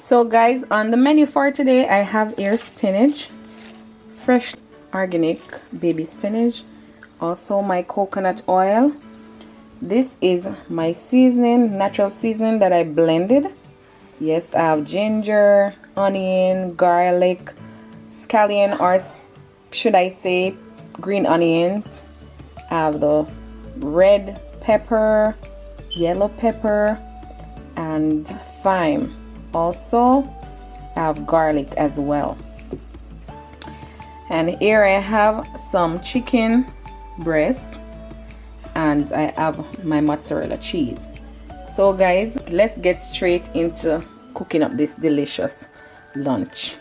So guys, on the menu for today I have here spinach, fresh organic baby spinach, also my coconut oil. This is my seasoning, natural seasoning that I blended. Yes, I have ginger, onion, garlic, scallion, or should I say green onions. I have the red pepper, yellow pepper, and thyme. Also I have garlic as well. And here I have some chicken breast, and I have my mozzarella cheese. So guys, let's get straight into cooking up this delicious lunch.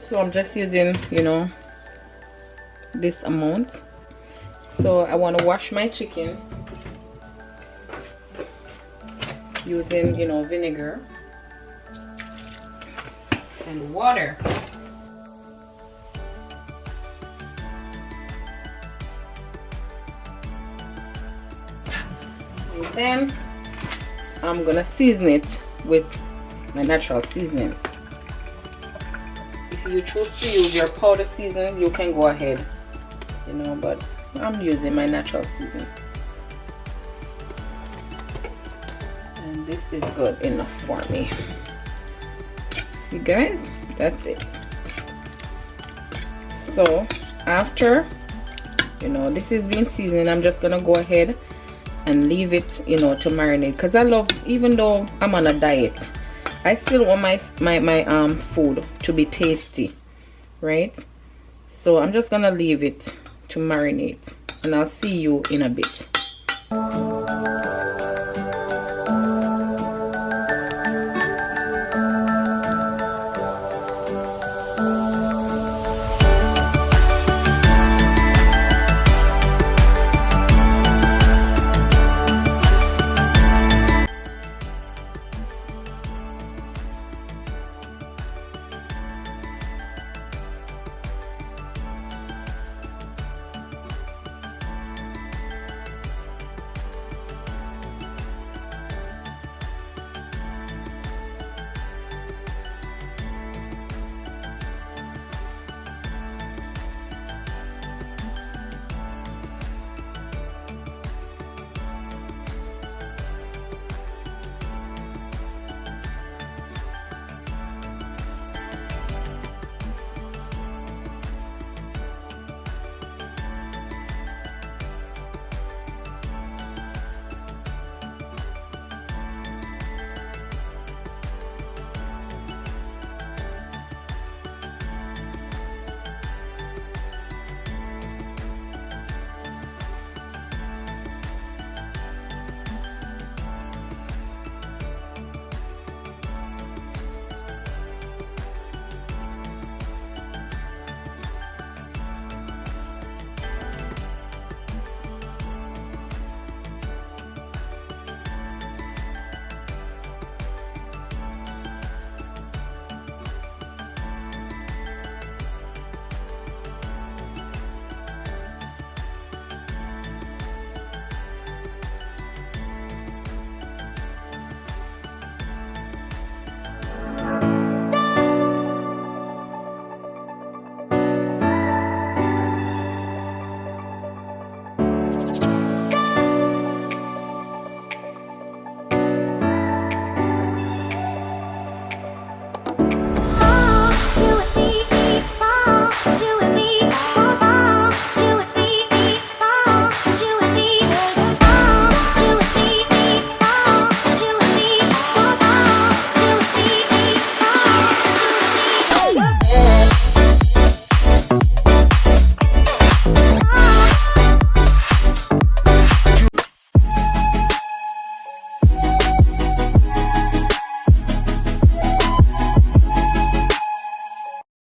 So I'm just using, this amount. So I want to wash my chicken using, vinegar and water. And then I'm gonna season it with my natural seasonings. If you choose to use your powder seasonings, you can go ahead, but I'm using my natural seasoning. And this is good enough for me. See guys, that's it. So after this is being seasoned, I'm just gonna go ahead and leave it to marinate, because I love, even though I'm on a diet, I still want my food to be tasty, right? So I'm just gonna leave it to marinate, and I'll see you in a bit.